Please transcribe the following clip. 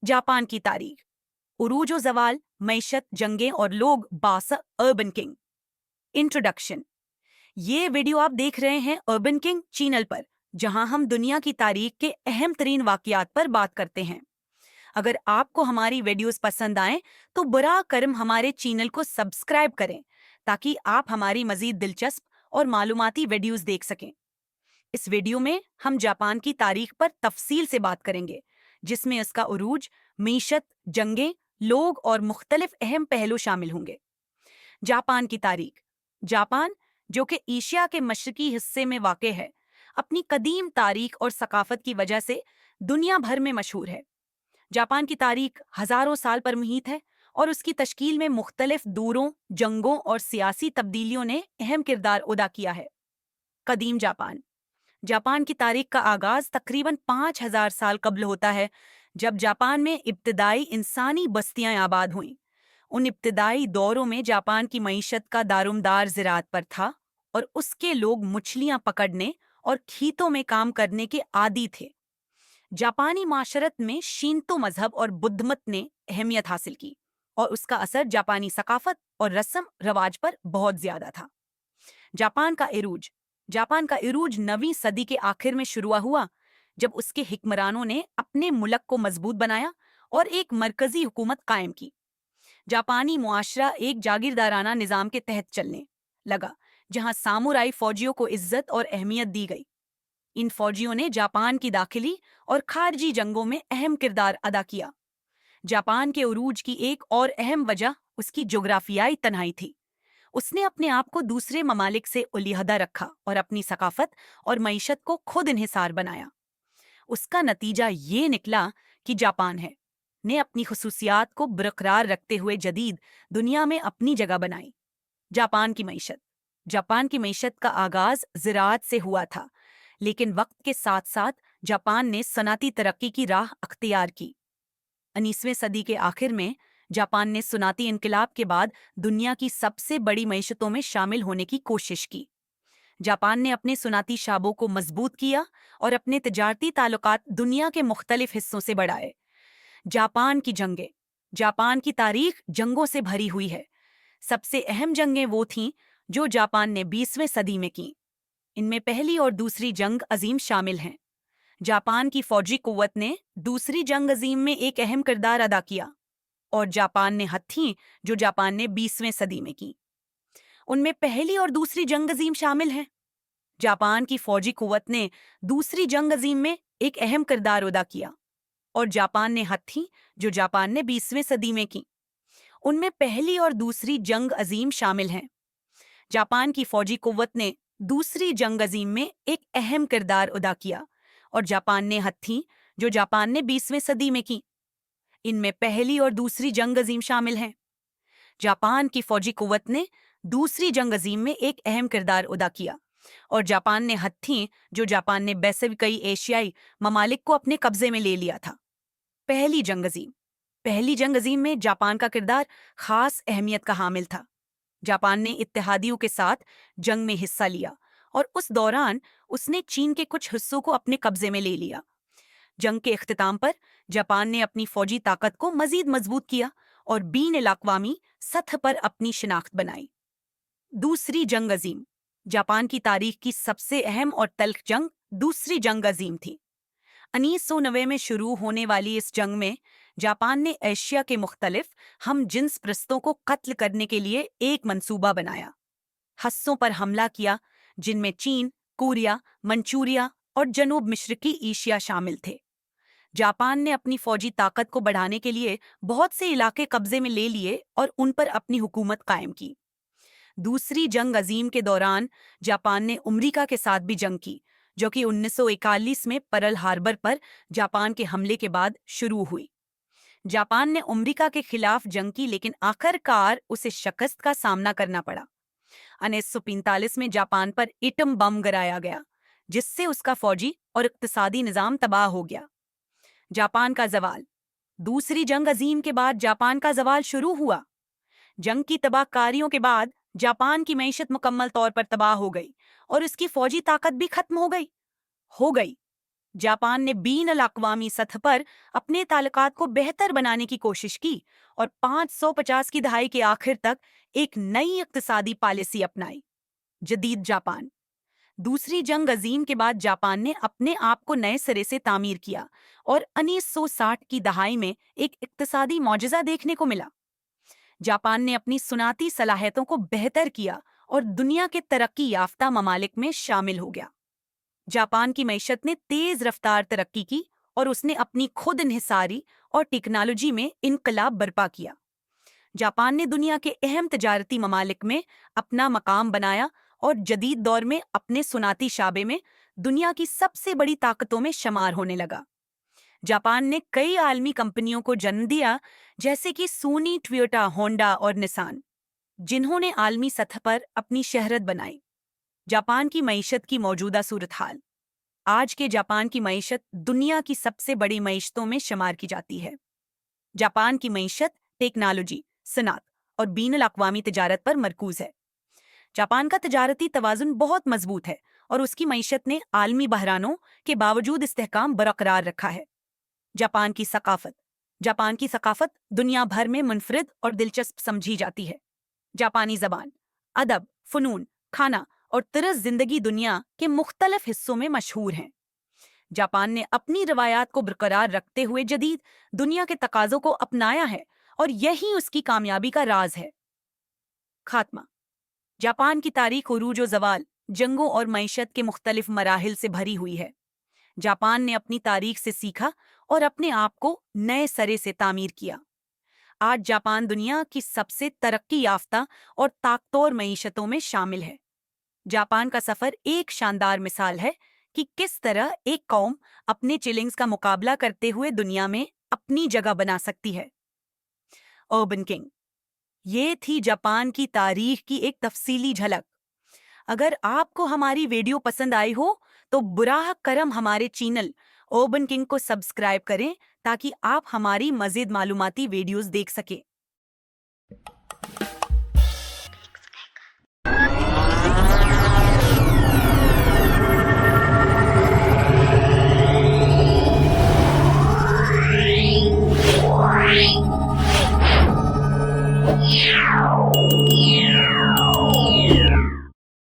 Japan की तारीख, उरूज व जवाल, मईशत, जंगें और लोग, बासा, अर्बन किंग। इंट्रोडक्शन। ये वीडियो आप देख रहे हैं अर्बन किंग चैनल पर, जहां हम दुनिया की तारीख के अहम तरीन वाकयात पर बात करते हैं। अगर आपको हमारी वीडियोस पसंद आएं तो बुरा कर्म हमारे चैनल को सब्सक्राइब करें, ताकि आप हमारी मजीद दिलचस्प और मालूमाती वीडियोस देख सकें। इस वीडियो में हम जापान की तारीख पर तफसील से बात करेंगे, जिसमें इसका उरूज, मीशत, जंगें, लोग और मुख्तलिफ अहम पहलू शामिल होंगे। जापान की तारीख। जापान, जो कि एशिया के मशरकी हिस्से में वाक़ है, अपनी कदीम तारीख और सकाफत की वजह से दुनिया भर में मशहूर है। जापान की तारीख हजारों साल पर मुहित है और उसकी तश्कील में मुख्तलिफ दूरों, जंगों और सियासी तब्दीलियों ने अहम किरदार अदा किया है। कदीम जापान। जापान की तारीख का आगाज तकरीबन 5000 साल कबल होता है, जब जापान में इब्तदाई इंसानी बस्तियां आबाद हुईं। उन इब्तदाई दौरों में जापान की मईशत का दारोमदार ज़राअत पर था और उसके लोग मछलियां पकड़ने और खेतों में काम करने के आदी थे। जापानी माशरत में शिंतो मजहब और बुद्धमत ने अहमियत हासिल की और उसका असर जापानी सकाफत और रस्म रवाज पर बहुत ज्यादा था। जापान का इरूज। जापान का इरूज 9वीं सदी के आखिर में शुरू हुआ, जब उसके हिक्मरानों ने अपने मुल्क को मजबूत बनाया और एक मरकजी हुकूमत कायम की। जापानी मुआशरा एक जागीरदाराना निज़ाम के तहत चलने लगा, जहां सामुराई फौजियों को इज्जत और अहमियत दी गई। इन फौजियों ने जापान की दाखिली और खारजी जंगों में अहम किरदार अदा किया। जापान के उरूज की एक और अहम वजह उसकी जोग्राफियाई तन्हाई थी। उसने अपने आप को दूसरे ममालिक से उलिहदा रखा और अपनी सकाफत और मईशत को खुद इन्हिसार बनाया। उसका नतीजा ये निकला कि जापान ने अपनी खुसूसियात को बरकरार रखते हुए जदीद दुनिया में अपनी जगह बनाई। जापान की मईशत। जापान की मईशत का आगाज ज़राअत से हुआ था, लेकिन वक्त के साथ साथ जापान ने सनाती तरक्की की राह अख्तियार की। 19वीं सदी के आखिर में जापान ने सनाती इनकलाब के बाद दुनिया की सबसे बड़ी मईशतों में शामिल होने की कोशिश की। जापान ने अपने सनाती शाबों को मजबूत किया और अपने तिजारती ताल्लुकात दुनिया के मुख्तलिफ हिस्सों से बढ़ाए। जापान की जंगें। जापान की तारीख जंगों से भरी हुई है। सबसे अहम जंगें वो थीं जो जापान ने 20वीं सदी में की। इनमें पहली और दूसरी जंग अजीम शामिल हैं। जापान की फौजी कुव्वत ने दूसरी जंग अजीम में एक अहम किरदार अदा किया, और जापान ने हथी, जो जापान ने 20वीं सदी में की। उनमें पहली और दूसरी जंग अजीम शामिल हैं। जापान की फौजी कुव्वत ने दूसरी जंग अजीम में एक अहम किरदार अदा किया, और जापान ने हथी, जो जापान ने 20वीं सदी में की। उनमें पहली और दूसरी जंग अजीम शामिल हैं। जापान की फौजी कुव्वत ने दूसरी जंग अजीम में एक अहम किरदार अदा किया, और जापान ने हथी, जो जापान ने 20वीं सदी में की। इनमें पहली और दूसरी जंग अजीम शामिल हैं। जापान की फौजी कुव्वत ने दूसरी जंग अजीम में एक अहम किरदार अदा किया, और जापान ने हथी, जो जापान ने वैसे कई एशियाई ममालिक को अपने कब्जे में ले लिया था। पहली जंग अजीम। पहली जंग अजीम में जापान का किरदार खास अहमियत का हामिल था। जापान ने इत्तेहादियों के साथ जंग में हिस्सा लिया और उस दौरान उसने चीन के कुछ हिस्सों को अपने कब्जे में ले लिया। जंग के इख्तिताम पर जापान ने अपनी फौजी ताकत को मजीद मजबूत किया और बीन अल-अक़वामी सतह पर अपनी शिनाख्त बनाई। दूसरी जंग अजीम। जापान की तारीख की सबसे अहम और तल्ख जंग दूसरी जंग अजीम थी। 1990 में शुरू होने वाली इस जंग में जापान ने एशिया के मुख्तलिफ हम जिन्स प्रस्तों को कत्ल करने के लिए एक मंसूबा बनाया। हिस्सों पर हमला किया, जिनमें चीन, कोरिया, मंचूरिया और जनूब मशरकी एशिया शामिल थे। जापान ने अपनी फौजी ताकत को बढ़ाने के लिए बहुत से इलाके कब्जे में ले लिए और उन पर अपनी हुकूमत कायम की। दूसरी जंग अजीम के दौरान जापान ने अमरीका के साथ भी जंग की, जो कि 1941 में परल हार्बर पर जापान के हमले के बाद शुरू हुई। जापान ने अमरीका के खिलाफ जंग की, लेकिन आखिरकार उसे शिकस्त का सामना करना पड़ा। 1945 में जापान पर एटम बम गिराया गया, जिससे उसका फौजी और इक्तिसादी निज़ाम तबाह हो गया। जापान का जवाल। दूसरी जंग अजीम के बाद जापान का जवाल शुरू हुआ। जंग की तबाहकारियों के बाद जापान की मईशत मुकम्मल तौर पर तबाह हो गई और उसकी फौजी ताकत भी खत्म हो गई। जापान ने बीन अल-अक़वामी सतह पर अपने ताल्लुकात को बेहतर बनाने की कोशिश की और 550 की दहाई के आखिर तक एक नई इक़्तिसादी पॉलिसी अपनाई, जदीद जापान। दूसरी जंग अजीम के बाद जापान ने अपने आप को नए सिरे से तामीर किया और 1960 की दहाई में एक इक़्तिसादी मौजज़ा देखने को मिला। जापान ने अपनी सुनाती सलाहियतों को बेहतर किया और दुनिया के तरक्की याफ्ता ममालिक में शामिल हो गया। जापान की मईशत ने तेज रफ्तार तरक्की की और उसने अपनी खुद इन्हिसारी और टेक्नोलॉजी में इनकलाब बर्पा किया। जापान ने दुनिया के अहम तजारती ममालिक में अपना मकाम बनाया और जदीद दौर में अपने सुनाती शाबे में दुनिया की सबसे बड़ी ताकतों में शुमार होने लगा। जापान ने कई आलमी कंपनियों को जन्म दिया, जैसे कि सोनी, टोयोटा, होंडा और निसान, जिन्होंने आलमी सतह पर अपनी शहरत बनाई। जापान की मईशत की मौजूदा सूरत हाल। आज के जापान की मईशत दुनिया की सबसे बड़ी मईशतों में शुमार की जाती है। जापान की मईशत टेक्नोलॉजी, सनात और बीनुल अक़वामी तिजारत पर मरकूज है। जापान का तिजारती तवाज़ुन बहुत मजबूत है और उसकी मईशत ने आलमी बहरानों के बावजूद इस्तेहकाम बरकरार रखा है। जापान की सकाफत दुनिया भर में मुनफरिद और दिलचस्प समझी जाती है। जापानी ज़बान, अदब, फ़नून, खाना और तर्ज़ ज़िंदगी दुनिया के मुख्तलिफ हिस्सों में मशहूर हैं। जापान ने अपनी रवायात को बरकरार रखते हुए जदीद दुनिया के तकाज़ों को अपनाया है और यही उसकी कामयाबी का राज है। खात्मा। जापान की तारीख उरूज व ज़वाल, जंगों और मईशत के मुख्तलिफ मराहिल से भरी हुई है। जापान ने अपनी तारीख से सीखा और अपने आप को नए सरे से तामीर किया। आज जापान दुनिया की सबसे तरक्की याफ्ता और ताकतवर मईशतों में शामिल है। जापान का सफ़र एक शानदार मिसाल है कि किस तरह एक कौम अपने चिलिंग्स का मुकाबला करते हुए दुनिया में अपनी जगह बना सकती है। Urban king. ये थी जापान की तारीख की एक तफसीली झलक। अगर आपको हमारी वीडियो पसंद आई हो तो बुराह करम हमारे चैनल अर्बन किंग को सब्सक्राइब करें ताकि आप हमारी मज़ीद मालूमाती वीडियोस देख सकें।